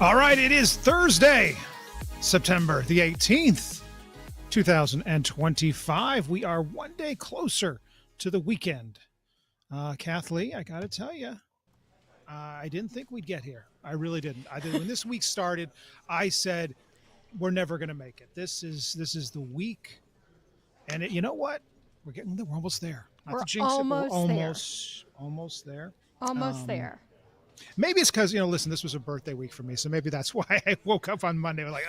All right, it is Thursday, September the 18th, 2025. We are one day closer to the weekend. Kathleen, I got to tell you, I didn't think we'd get here. I really didn't. When this week started, I said we're never going to make it. This is the week, and you know what? We're almost there. Not We're to jinx it, but we're almost almost there. Almost there. Maybe it's because, listen, this was a birthday week for me. So maybe that's why I woke up on Monday. I was like,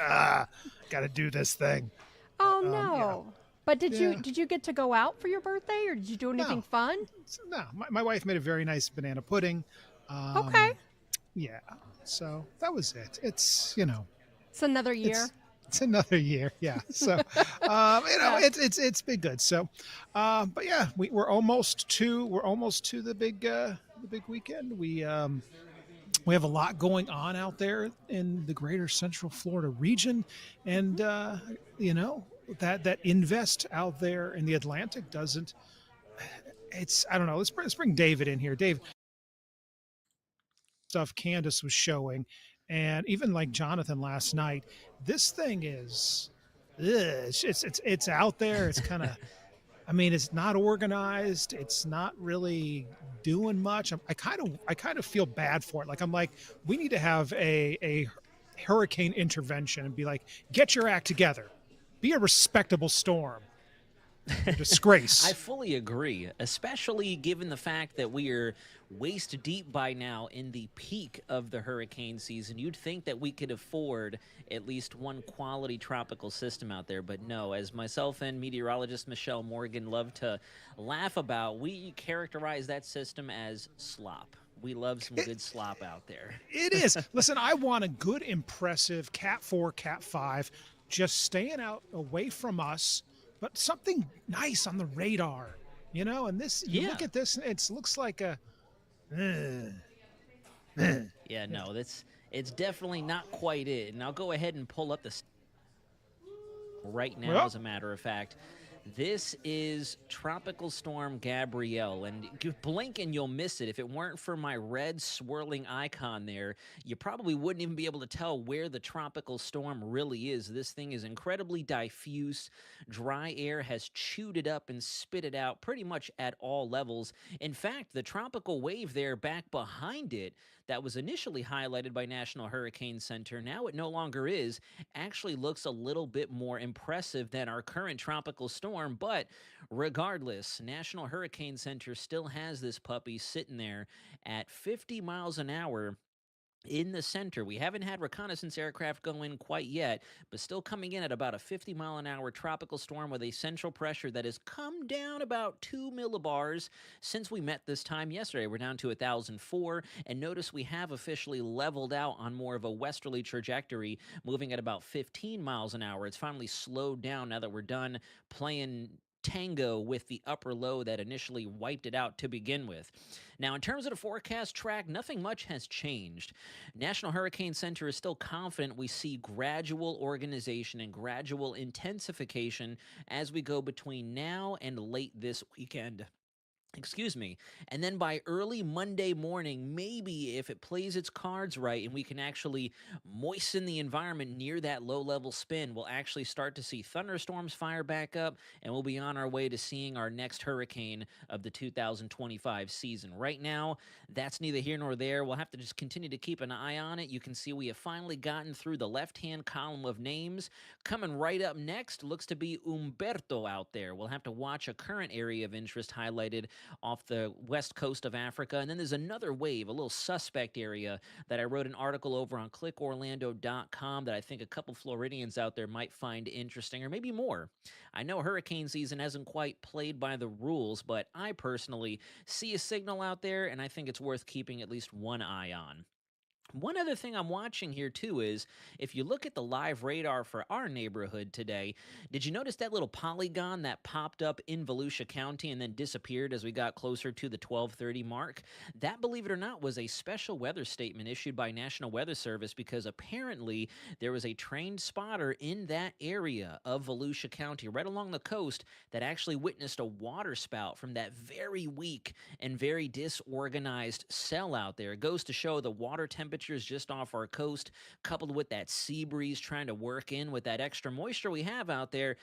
got to do this thing. Oh, no. Yeah. But did you get to go out for your birthday, or did you do anything fun? No, my wife made a very nice banana pudding. Okay. Yeah. So that was it. It's, It's another year. It's another year. Yeah. So, it's been good. So, but yeah, we're almost to the big weekend. We have a lot going on out there in the greater Central Florida region, and that invest out there in the Atlantic doesn't. I don't know. Let's bring David in here. Dave, stuff Candace was showing, and even like Jonathan last night. This thing is, it's out there. It's kind of. I mean, it's not organized. It's not really doing much. I kind of feel bad for it. I'm like, we need to have a hurricane intervention and be like, get your act together, be a respectable storm. Disgrace. I fully agree, especially given the fact that we are waist deep by now in the peak of the hurricane season. You'd think that we could afford at least one quality tropical system out there, but no. As myself and meteorologist Michelle Morgan love to laugh about, we characterize that system as slop. We love some good slop out there. It is. Listen, I want a good, impressive Cat 4, Cat 5, just staying out away from us, but something nice on the radar, and this, you look at this, it looks like a, yeah, no, it's definitely not quite it. And I'll go ahead and pull up this right now, as a matter of fact. This is Tropical Storm Gabrielle, and you blink and you'll miss it. If it weren't for my red swirling icon there, you probably wouldn't even be able to tell where the tropical storm really is. This thing is incredibly diffuse. Dry air has chewed it up and spit it out pretty much at all levels. In fact, the tropical wave there back behind it that was initially highlighted by National Hurricane Center, now it no longer is, actually looks a little bit more impressive than our current tropical storm. But regardless, National Hurricane Center still has this puppy sitting there at 50 miles an hour in the center. We haven't had reconnaissance aircraft go in quite yet, but still coming in at about a 50-mile-an-hour tropical storm with a central pressure that has come down about 2 millibars since we met this time yesterday. We're down to 1,004, and notice we have officially leveled out on more of a westerly trajectory, moving at about 15 miles an hour. It's finally slowed down now that we're done playing tango with the upper low that initially wiped it out to begin with. Now, in terms of the forecast track, nothing much has changed. National Hurricane Center is still confident we see gradual organization and gradual intensification as we go between now and late this weekend. Excuse me. And then by early Monday morning, maybe if it plays its cards right and we can actually moisten the environment near that low-level spin, we'll actually start to see thunderstorms fire back up, and we'll be on our way to seeing our next hurricane of the 2025 season. Right now, that's neither here nor there. We'll have to just continue to keep an eye on it. You can see we have finally gotten through the left-hand column of names. Coming right up next looks to be Umberto out there. We'll have to watch a current area of interest highlighted off the west coast of Africa. And then there's another wave, a little suspect area that I wrote an article over on clickorlando.com that I think a couple Floridians out there might find interesting, or maybe more. I know hurricane season hasn't quite played by the rules, but I personally see a signal out there, and I think it's worth keeping at least one eye on. One other thing I'm watching here, too, is if you look at the live radar for our neighborhood today, did you notice that little polygon that popped up in Volusia County and then disappeared as we got closer to the 12:30 mark? That, believe it or not, was a special weather statement issued by National Weather Service because apparently there was a trained spotter in that area of Volusia County, right along the coast, that actually witnessed a water spout from that very weak and very disorganized cell out there. It goes to show the water temperature temperatures just off our coast, coupled with that sea breeze trying to work in with that extra moisture we have out there,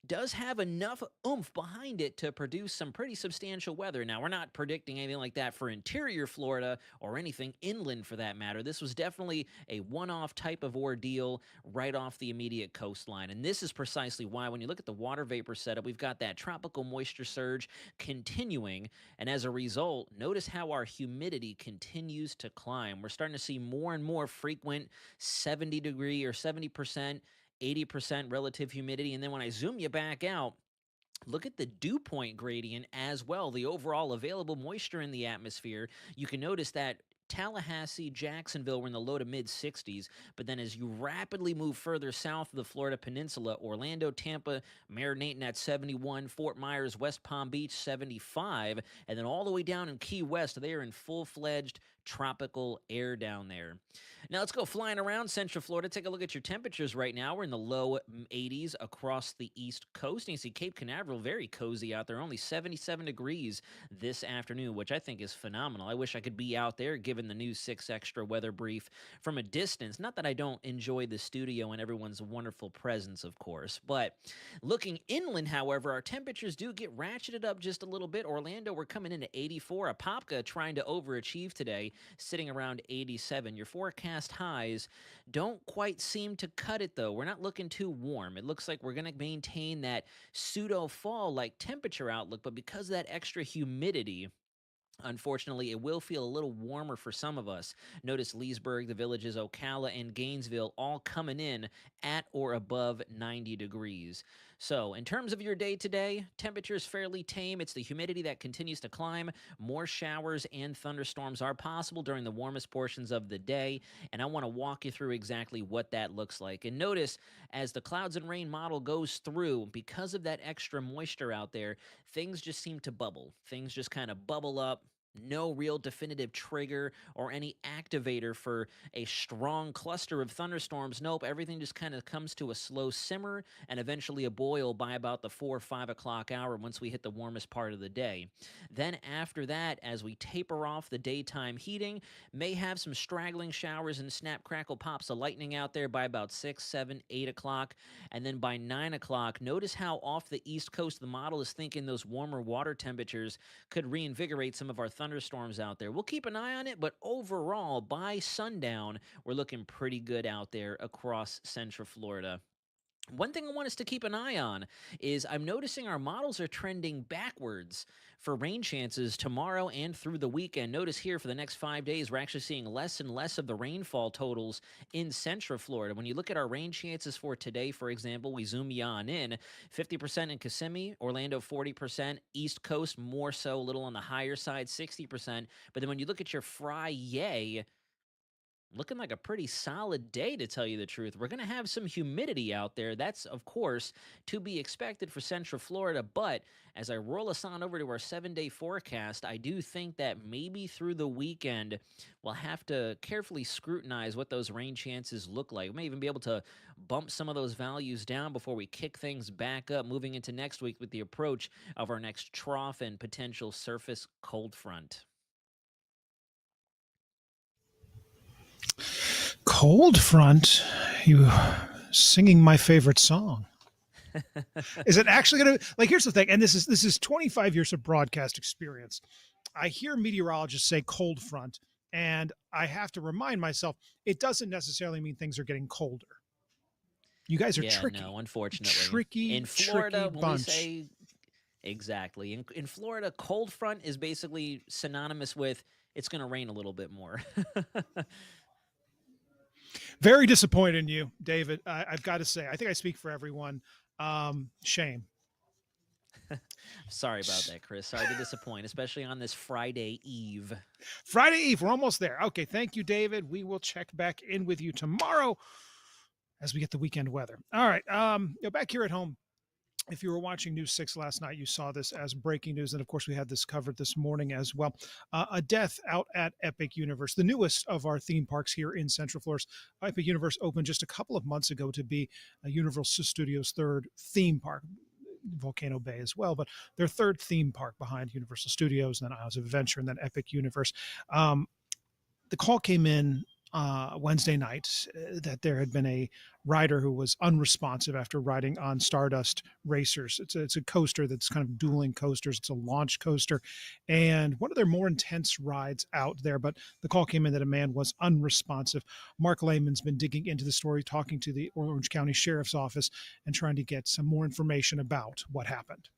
does have enough oomph behind it to produce some pretty substantial weather. Now, we're not predicting anything like that for interior Florida or anything inland for that matter. This was definitely a one-off type of ordeal right off the immediate coastline. And this is precisely why when you look at the water vapor setup, we've got that tropical moisture surge continuing. And as a result, notice how our humidity continues to climb. We're starting to see more and more frequent 70-degree or 70%, 80% relative humidity. And then when I zoom you back out, look at the dew point gradient as well, the overall available moisture in the atmosphere. You can notice that Tallahassee, Jacksonville were in the low to mid 60s, but then as you rapidly move further south of the Florida Peninsula, Orlando, Tampa, marinating at 71, Fort Myers, West Palm Beach, 75, and then all the way down in Key West, they are in full-fledged tropical air down there. Now let's go flying around Central Florida. Take a look at your temperatures right now. We're in the low 80s across the East Coast. And you see Cape Canaveral, very cozy out there, only 77 degrees this afternoon, which I think is phenomenal. I wish I could be out there given the News 6 Extra weather brief from a distance. Not that I don't enjoy the studio and everyone's wonderful presence, of course, but looking inland, however, our temperatures do get ratcheted up just a little bit. Orlando, we're coming into 84. Apopka trying to overachieve today, sitting around 87. Your forecast highs don't quite seem to cut it, though. We're not looking too warm. It looks like we're going to maintain that pseudo fall-like temperature outlook, but because of that extra humidity, unfortunately, it will feel a little warmer for some of us. Notice Leesburg, the Villages, Ocala, and Gainesville all coming in at or above 90 degrees. So in terms of your day today, temperature is fairly tame. It's the humidity that continues to climb. More showers and thunderstorms are possible during the warmest portions of the day, and I want to walk you through exactly what that looks like. And notice, as the clouds and rain model goes through, because of that extra moisture out there, things just seem to bubble. Things just kind of bubble up. No real definitive trigger or any activator for a strong cluster of thunderstorms. Nope, everything just kind of comes to a slow simmer and eventually a boil by about the 4 or 5 o'clock hour once we hit the warmest part of the day. Then after that, as we taper off the daytime heating, may have some straggling showers and snap, crackle, pops of lightning out there by about 6, 7, 8 o'clock. And then by 9 o'clock, notice how off the East Coast the model is thinking those warmer water temperatures could reinvigorate some of our thunderstorms out there. We'll keep an eye on it, but overall, by sundown, we're looking pretty good out there across Central Florida. One thing I want us to keep an eye on is I'm noticing our models are trending backwards for rain chances tomorrow and through the weekend. Notice here for the next 5 days, we're actually seeing less and less of the rainfall totals in Central Florida. When you look at our rain chances for today, for example, we zoom you on in, 50% in Kissimmee, Orlando 40%, East Coast more so, a little on the higher side, 60%. But then when you look at your Friday, looking like a pretty solid day, to tell you the truth. We're going to have some humidity out there. That's, of course, to be expected for Central Florida. But as I roll us on over to our 7-day forecast, I do think that maybe through the weekend, we'll have to carefully scrutinize what those rain chances look like. We may even be able to bump some of those values down before we kick things back up moving into next week with the approach of our next trough and potential surface cold front. Cold front, you singing my favorite song. Is it actually going to, like, here's the thing, and this is 25 years of broadcast experience. I hear meteorologists say cold front, and I have to remind myself it doesn't necessarily mean things are getting colder. You guys are tricky. No, unfortunately. Tricky, in Florida, tricky when bunch. we say exactly. In Florida, cold front is basically synonymous with it's going to rain a little bit more. Very disappointed in you, David. I've got to say, I think I speak for everyone. Shame. Sorry about that, Chris. Sorry to disappoint, especially on this Friday Eve. Friday Eve, we're almost there. Okay, thank you, David. We will check back in with you tomorrow as we get the weekend weather. All right, back here at home. If you were watching News 6 last night, you saw this as breaking news. And of course, we had this covered this morning as well. A death out at Epic Universe, the newest of our theme parks here in Central Florida. Epic Universe opened just a couple of months ago to be Universal Studios' third theme park. Volcano Bay as well, but their third theme park behind Universal Studios, and then Islands of Adventure, and then Epic Universe. The call came in Wednesday night that there had been a rider who was unresponsive after riding on Stardust Racers. It's a coaster that's kind of dueling coasters. It's a launch coaster, and one of their more intense rides out there. But the call came in that a man was unresponsive. Mark Lehman's been digging into the story, talking to the Orange County Sheriff's Office, and trying to get some more information about what happened.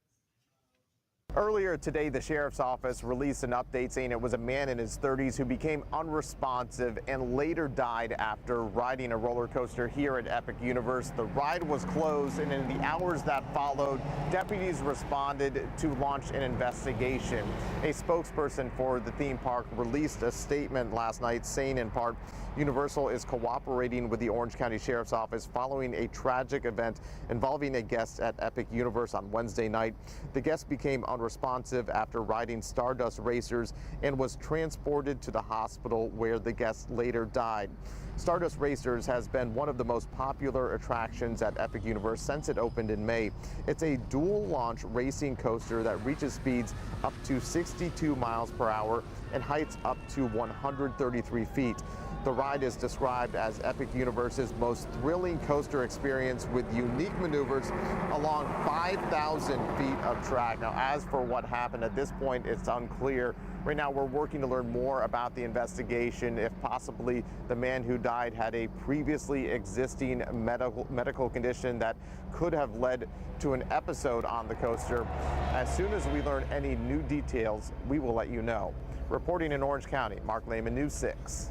Earlier today, the sheriff's office released an update saying it was a man in his 30s who became unresponsive and later died after riding a roller coaster here at Epic Universe. The ride was closed, and in the hours that followed, deputies responded to launch an investigation. A spokesperson for the theme park released a statement last night saying, in part, Universal is cooperating with the Orange County Sheriff's Office following a tragic event involving a guest at Epic Universe on Wednesday night. The guest became unresponsive after riding Stardust Racers and was transported to the hospital where the guest later died. Stardust Racers has been one of the most popular attractions at Epic Universe since it opened in May. It's a dual launch racing coaster that reaches speeds up to 62 miles per hour and heights up to 133 feet. The ride is described as Epic Universe's most thrilling coaster experience with unique maneuvers along 5,000 feet of track. Now, as for what happened at this point, it's unclear. Right now, we're working to learn more about the investigation, if possibly the man who died had a previously existing medical condition that could have led to an episode on the coaster. As soon as we learn any new details, we will let you know. Reporting in Orange County, Mark Lehman, News 6.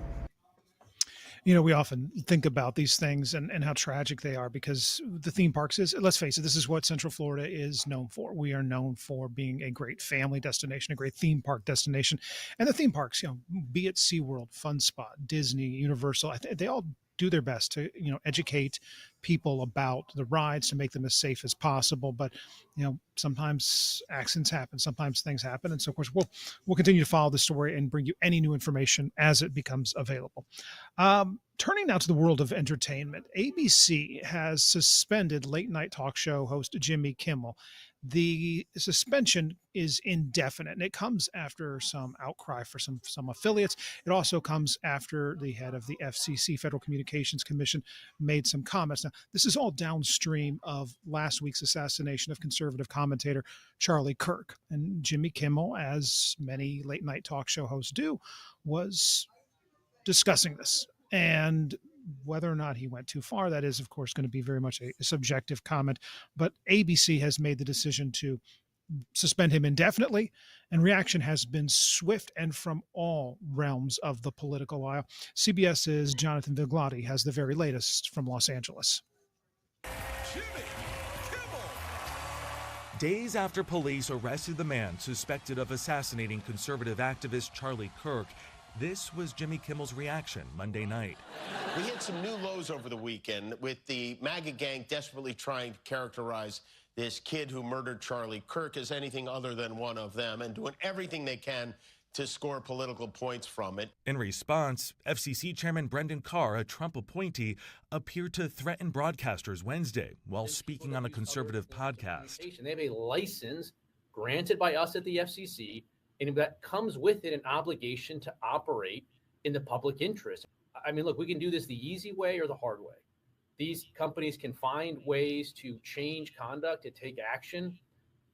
You know, we often think about these things and how tragic they are, because the theme parks is, let's face it, this is what Central Florida is known for. We are known for being a great family destination, a great theme park destination. And the theme parks, be it SeaWorld, Fun Spot, Disney, Universal, I think they all do their best to, educate people about the rides to make them as safe as possible. But, sometimes accidents happen, sometimes things happen. And so, of course, we'll continue to follow the story and bring you any new information as it becomes available. Turning now to the world of entertainment, ABC has suspended late night talk show host Jimmy Kimmel. The suspension is indefinite, and it comes after some outcry for some affiliates. It also comes after the head of the FCC, Federal Communications Commission, made some comments. Now, this is all downstream of last week's assassination of conservative commentator Charlie Kirk. And Jimmy Kimmel, as many late night talk show hosts do, was discussing this. And whether or not he went too far, that is, of course, going to be very much a subjective comment. But ABC has made the decision to suspend him indefinitely, and reaction has been swift and from all realms of the political aisle. CBS's Jonathan Viglotti has the very latest from Los Angeles. Jimmy Kimmel. Days after police arrested the man suspected of assassinating conservative activist Charlie Kirk, this was Jimmy Kimmel's reaction Monday night. We hit some new lows over the weekend with the MAGA gang desperately trying to characterize this kid who murdered Charlie Kirk as anything other than one of them and doing everything they can to score political points from it. In response, FCC Chairman Brendan Carr, a Trump appointee, appeared to threaten broadcasters Wednesday while speaking on a conservative podcast. They have a license granted by us at the FCC, and that comes with it an obligation to operate in the public interest. I mean, look, we can do this the easy way or the hard way. These companies can find ways to change conduct, to take action,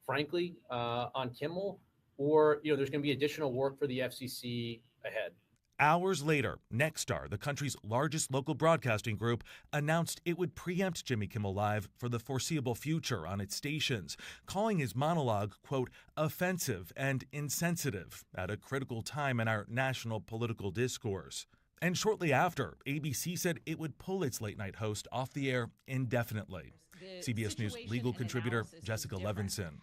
frankly, on Kimmel, or, there's going to be additional work for the FCC ahead. Hours later, Nexstar, the country's largest local broadcasting group, announced it would preempt Jimmy Kimmel Live for the foreseeable future on its stations, calling his monologue, quote, offensive and insensitive at a critical time in our national political discourse. And shortly after, ABC said it would pull its late-night host off the air indefinitely. CBS News legal contributor Jessica Levinson.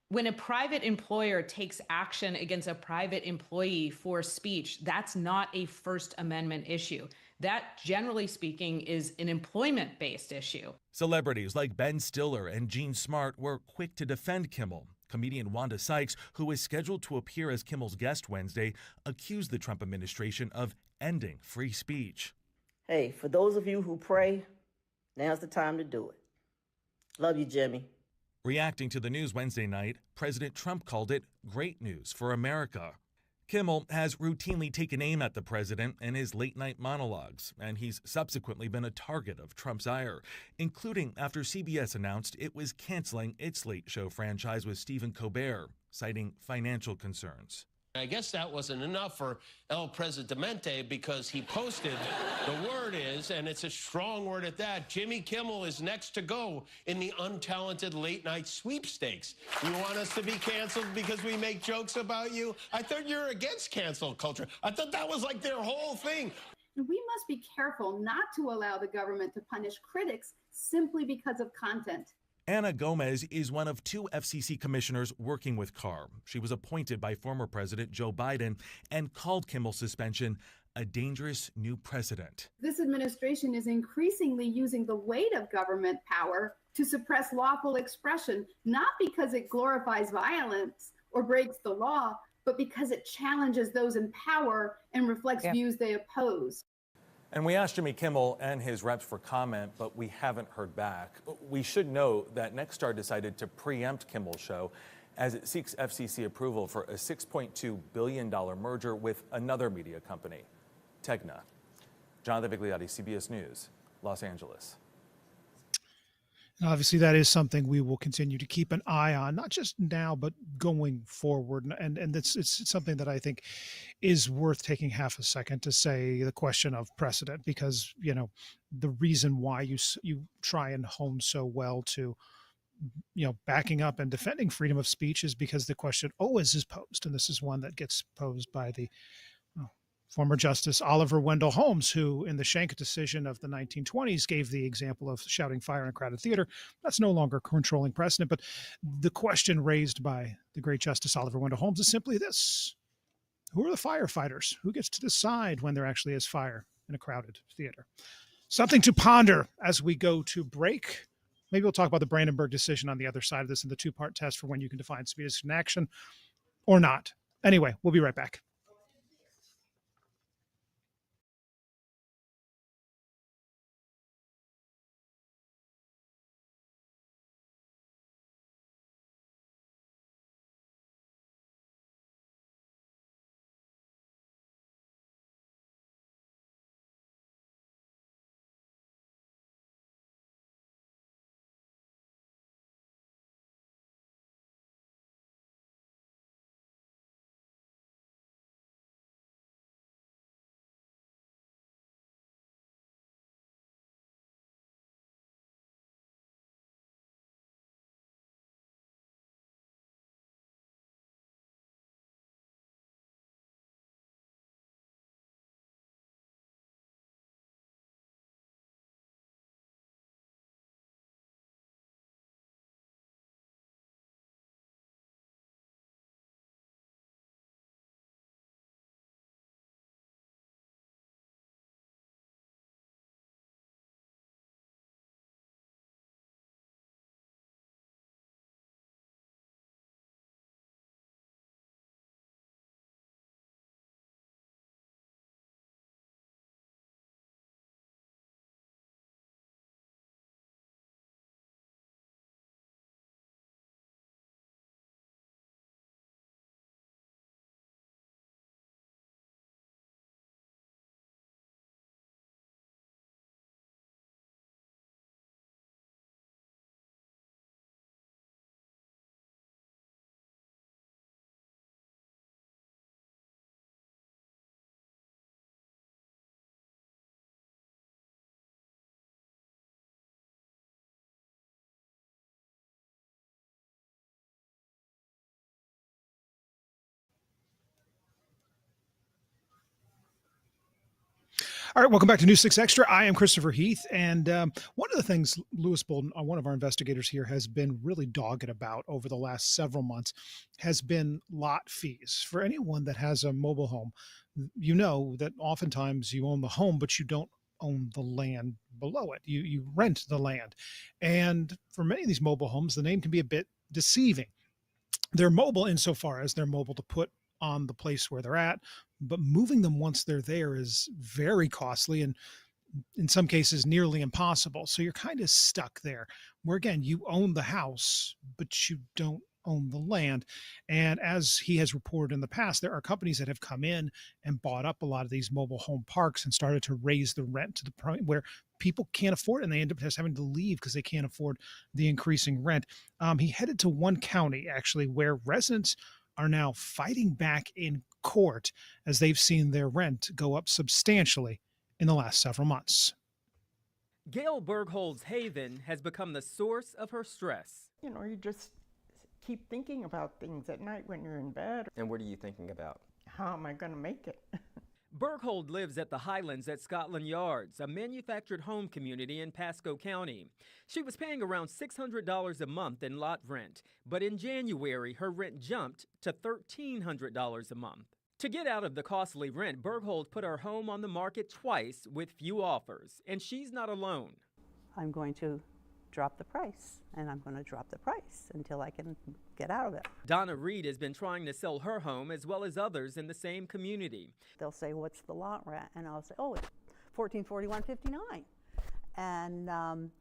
When a private employer takes action against a private employee for speech, that's not a First Amendment issue. That, generally speaking, is an employment-based issue. Celebrities like Ben Stiller and Gene Smart were quick to defend Kimmel. Comedian Wanda Sykes, who was scheduled to appear as Kimmel's guest Wednesday, accused the Trump administration of ending free speech. Hey, for those of you who pray, now's the time to do it. Love you, Jimmy. Reacting to the news Wednesday night, President Trump called it great news for America. Kimmel has routinely taken aim at the president in his late-night monologues, and he's subsequently been a target of Trump's ire, including after CBS announced it was canceling its late show franchise with Stephen Colbert, citing financial concerns. I guess that wasn't enough for El Presidente because he posted, the word is, and it's a strong word at that, Jimmy Kimmel is next to go in the untalented late night sweepstakes. You want us to be canceled because we make jokes about you? I thought you were against cancel culture. I thought that was like their whole thing. We must be careful not to allow the government to punish critics simply because of content. Ana Gomez is one of 2 FCC commissioners working with Carr. She was appointed by former President Joe Biden and called Kimmel's suspension a dangerous new precedent. This administration is increasingly using the weight of government power to suppress lawful expression, not because it glorifies violence or breaks the law, but because it challenges those in power and reflects views they oppose. And we asked Jimmy Kimmel and his reps for comment, but we haven't heard back. We should note that Nexstar decided to preempt Kimmel's show as it seeks FCC approval for a $6.2 billion merger with another media company, Tegna. Jonathan Vigliotti, CBS News, Los Angeles. And obviously, that is something we will continue to keep an eye on, not just now, but going forward. And it's something that I think is worth taking half a second to say the question of precedent, because, you know, the reason why you try and hone so well to, you know, backing up and defending freedom of speech is because the question always is posed. And this is one that gets posed by the former Justice Oliver Wendell Holmes, who in the Schenck decision of the 1920s gave the example of shouting fire in a crowded theater. That's no longer controlling precedent. But the question raised by the great Justice Oliver Wendell Holmes is simply this: who are the firefighters? Who gets to decide when there actually is fire in a crowded theater? Something to ponder as we go to break. Maybe we'll talk about the Brandenburg decision on the other side of this and the 2-part test for when you can define speech in action or not. Anyway, we'll be right back. All right, welcome back to News 6 Extra. I am Christopher Heath, and one of the things Lewis Bolden, one of our investigators here, has been really dogged about over the last several months has been lot fees. For anyone that has a mobile home, you know that oftentimes you own the home, but you don't own the land below it. You rent the land. And for many of these mobile homes, the name can be a bit deceiving. They're mobile insofar as they're mobile to put on the place where they're at, but moving them once they're there is very costly and in some cases nearly impossible. So you're kind of stuck there where, again, you own the house, but you don't own the land. And as he has reported in the past, there are companies that have come in and bought up a lot of these mobile home parks and started to raise the rent to the point where people can't afford it, and they end up just having to leave because they can't afford the increasing rent. He headed to one county, actually, where residents are now fighting back in court as they've seen their rent go up substantially in the last several months. Gail Berghold's haven has become the source of her stress. You know, you just keep thinking about things at night when you're in bed. And what are you thinking about? How am I going to make it? Berghold lives at the Highlands at Scotland Yards, a manufactured home community in Pasco County. She was paying around $600 a month in lot rent, but in January, her rent jumped to $1,300 a month. To get out of the costly rent, Berghold put her home on the market twice with few offers, and she's not alone. I'm going to drop the price, and I'm going to drop the price until I can get out of it. Donna Reed has been trying to sell her home as well as others in the same community. They'll say, "What's the lot rent?" And I'll say, "Oh, it's $1,441.59." And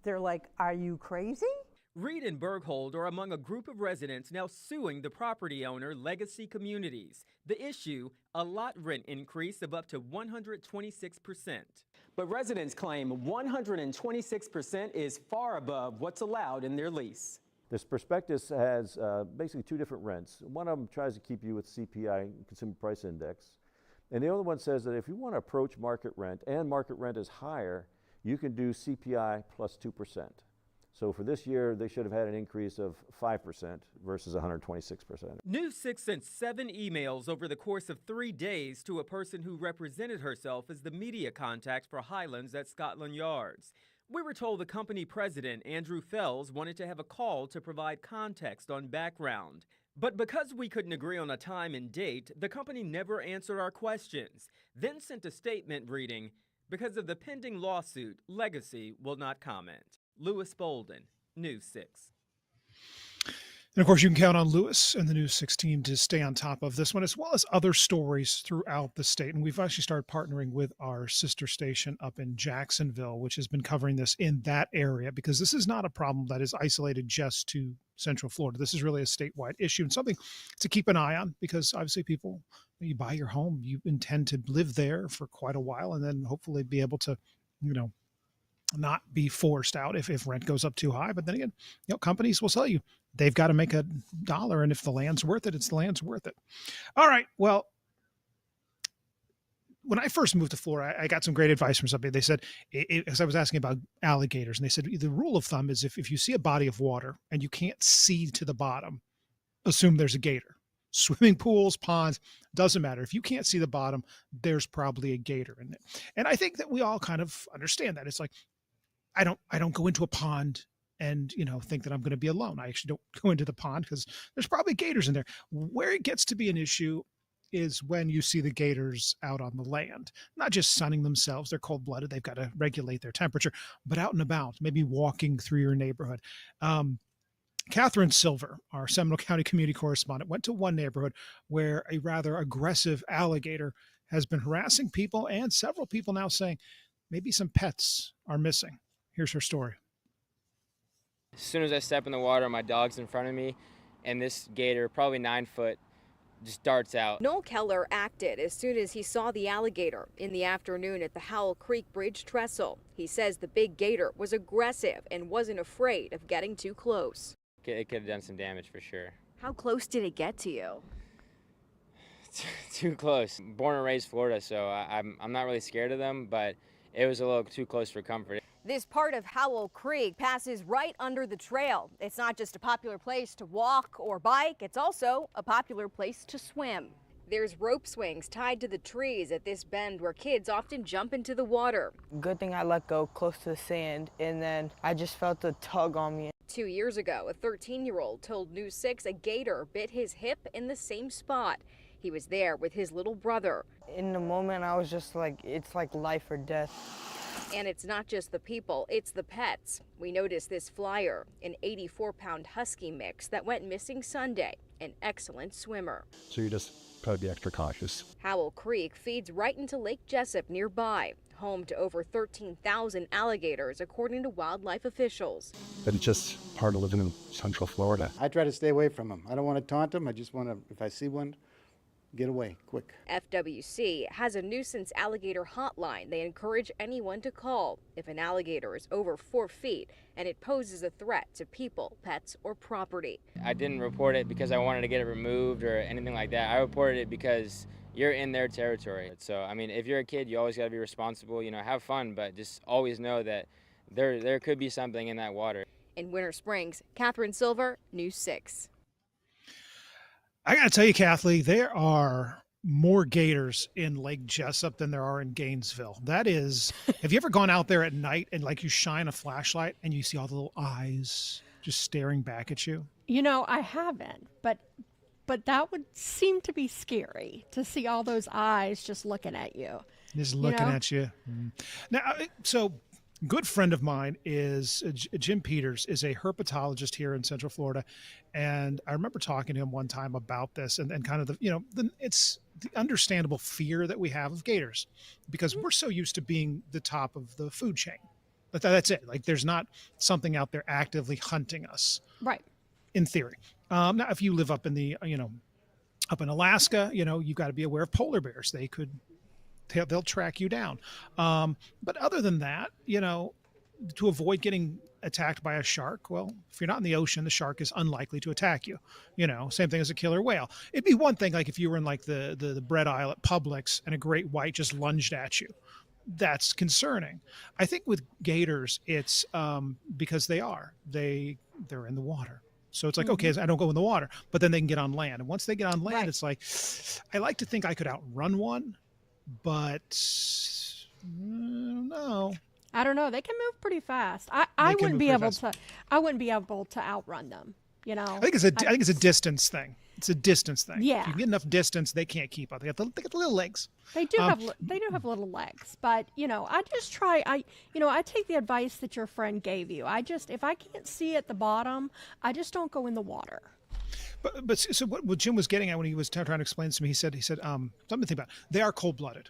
they're like, "Are you crazy?" Reed and Berghold are among a group of residents now suing the property owner, Legacy Communities. The issue, a lot rent increase of up to 126%. But residents claim 126% is far above what's allowed in their lease. This prospectus has basically two different rents. One of them tries to keep you with CPI, Consumer Price Index. And the other one says that if you want to approach market rent and market rent is higher, you can do CPI plus 2%. So for this year, they should have had an increase of 5% versus 126%. News 6 sent 7 emails over the course of 3 days to a person who represented herself as the media contact for Highlands at Scotland Yards. We were told the company president, Andrew Fells, wanted to have a call to provide context on background. But because we couldn't agree on a time and date, the company never answered our questions, then sent a statement reading, "Because of the pending lawsuit, Legacy will not comment." Lewis Bolden, News 6. And of course, you can count on Lewis and the News 6 team to stay on top of this one, as well as other stories throughout the state. And we've actually started partnering with our sister station up in Jacksonville, which has been covering this in that area, because this is not a problem that is isolated just to Central Florida. This is really a statewide issue and something to keep an eye on, because obviously people, when you buy your home, you intend to live there for quite a while and then hopefully be able to, not be forced out if rent goes up too high. But then again, companies will tell you they've got to make $1, and if the land's worth it, it's the land's worth it. All right. Well, when I first moved to Florida, I got some great advice from somebody. They said, as I was asking about alligators, and they said the rule of thumb is if you see a body of water and you can't see to the bottom, assume there's a gator. Swimming pools, ponds, doesn't matter. If you can't see the bottom, there's probably a gator in it. And I think that we all kind of understand that. It's like, I don't go into a pond and, think that I'm going to be alone. I actually don't go into the pond because there's probably gators in there. Where it gets to be an issue is when you see the gators out on the land, not just sunning themselves. They're cold-blooded. They've got to regulate their temperature, but out and about, maybe walking through your neighborhood. Catherine Silver, our Seminole County community correspondent, went to one neighborhood where a rather aggressive alligator has been harassing people, and several people now saying maybe some pets are missing. Here's her story. As soon as I step in the water, my dog's in front of me, and this gator, probably 9 foot, just darts out. Noel Keller acted as soon as he saw the alligator in the afternoon at the Howell Creek Bridge trestle. He says the big gator was aggressive and wasn't afraid of getting too close. It could have done some damage for sure. How close did it get to you? Too close. Born and raised Florida, so I'm not really scared of them, but it was a little too close for comfort. This part of Howell Creek passes right under the trail. It's not just a popular place to walk or bike, it's also a popular place to swim. There's rope swings tied to the trees at this bend where kids often jump into the water. Good thing I let go close to the sand, and then I just felt a tug on me. 2 years ago, a 13-year-old told News 6 a gator bit his hip in the same spot. He was there with his little brother. In the moment, I was just like, it's like life or death. And it's not just the people, it's the pets. We noticed this flyer, an 84-pound husky mix that went missing Sunday, an excellent swimmer. So you just probably be extra cautious. Howell Creek feeds right into Lake Jessup nearby, home to over 13,000 alligators, according to wildlife officials. But it's just part of living in Central Florida. I try to stay away from them. I don't want to taunt them. I just want to, if I see one, get away quick. FWC has a nuisance alligator hotline they encourage anyone to call if an alligator is over 4 feet and it poses a threat to people, pets, or property. I didn't report it because I wanted to get it removed or anything like that. I reported it because you're in their territory. So, I mean, if you're a kid, you always got to be responsible, have fun, but just always know that there could be something in that water. In Winter Springs, Catherine Silver, News 6. I got to tell you, Kathleen, there are more gators in Lake Jessup than there are in Gainesville. That is, have you ever gone out there at night and you shine a flashlight and you see all the little eyes just staring back at you? I haven't, but that would seem to be scary to see all those eyes just looking at you. Just looking at you. Now, so good friend of mine is Jim Peters, is a herpetologist here in Central Florida. And I remember talking to him one time about this and kind of it's the understandable fear that we have of gators because we're so used to being the top of the food chain. But that's it. Like there's not something out there actively hunting us. Right. In theory. Now, if you live up in the, up in Alaska, you've got to be aware of polar bears. They'll track you down. But other than that, to avoid getting attacked by a shark, well, if you're not in the ocean, the shark is unlikely to attack you. Same thing as a killer whale. It'd be one thing like if you were in like the bread aisle at Publix and a great white just lunged at you. That's concerning. I think with gators, it's because they're in the water. So it's like, okay, I don't go in the water, but then they can get on land. And once they get on land, It's like, I like to think I could outrun one, but no. I don't know. They can move pretty fast. I wouldn't be able to outrun them. I think it's a distance thing. It's a distance thing. Yeah. If you get enough distance, they can't keep up. They got the little legs. They do have little legs, but I just try. I take the advice that your friend gave you. If I can't see at the bottom, I just don't go in the water. But so what Jim was getting at when he was trying to explain this to me, he said something to think about. They are cold-blooded.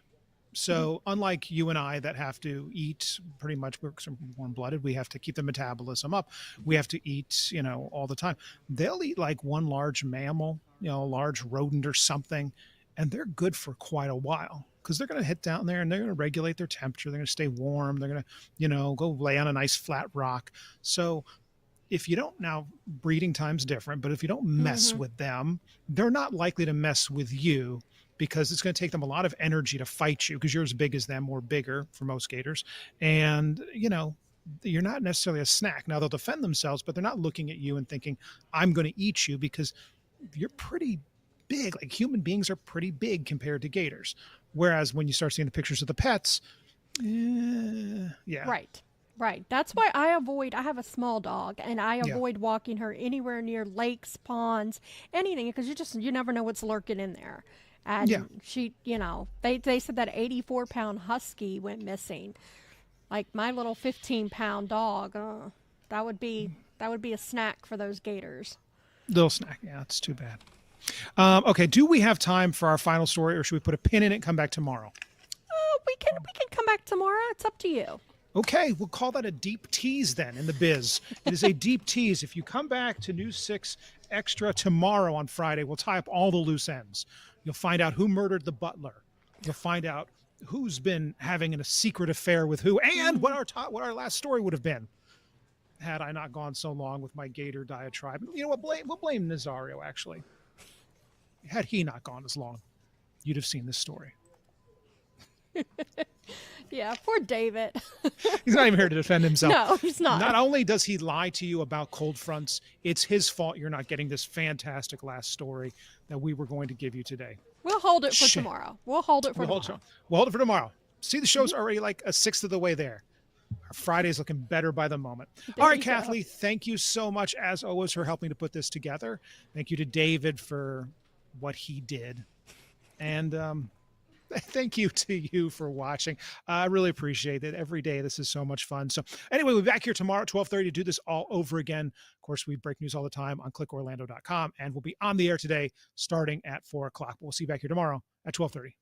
So unlike you and I that have to eat pretty much, we're warm-blooded, we have to keep the metabolism up. We have to eat, all the time. They'll eat like one large mammal, a large rodent or something, and they're good for quite a while because they're going to hit down there and they're going to regulate their temperature. They're going to stay warm. They're going to, go lay on a nice flat rock. So if you don't, now breeding time's different, but if you don't mess with them, they're not likely to mess with you because it's going to take them a lot of energy to fight you because you're as big as them or bigger for most gators. And, you're not necessarily a snack. Now they'll defend themselves, but they're not looking at you and thinking, I'm going to eat you because you're pretty big. Like human beings are pretty big compared to gators. Whereas when you start seeing the pictures of the pets, yeah. Right. That's why I have a small dog and I avoid walking her anywhere near lakes, ponds, anything, because you never know what's lurking in there. And she, they said that 84-pound husky went missing. Like my little 15-pound dog, that would be a snack for those gators. Little snack. Yeah, it's too bad. Okay. Do we have time for our final story or should we put a pin in it and come back tomorrow? We can come back tomorrow. It's up to you. Okay, we'll call that a deep tease then in the biz. It is a deep tease. If you come back to News 6 Extra tomorrow on Friday, we'll tie up all the loose ends. You'll find out who murdered the butler. You'll find out who's been having a secret affair with who and what our last story would have been had I not gone so long with my gator diatribe. You know what? We'll blame Nazario, actually. Had he not gone as long, you'd have seen this story. Yeah, poor David. He's not even here to defend himself. No, he's not. Not only does he lie to you about cold fronts, it's his fault you're not getting this fantastic last story that we were going to give you today. We'll hold it for tomorrow. We'll hold it for tomorrow. We'll hold it for tomorrow. See, the show's already like a sixth of the way there. Our Friday's looking better by the moment. All right, Kathleen, thank you so much, as always, for helping to put this together. Thank you to David for what he did. And Thank you to you for watching. I really appreciate it. Every day, this is so much fun. So anyway, we'll be back here tomorrow at 12:30 to do this all over again. Of course, we break news all the time on clickorlando.com, and we'll be on the air today starting at 4 o'clock. We'll see you back here tomorrow at 12:30.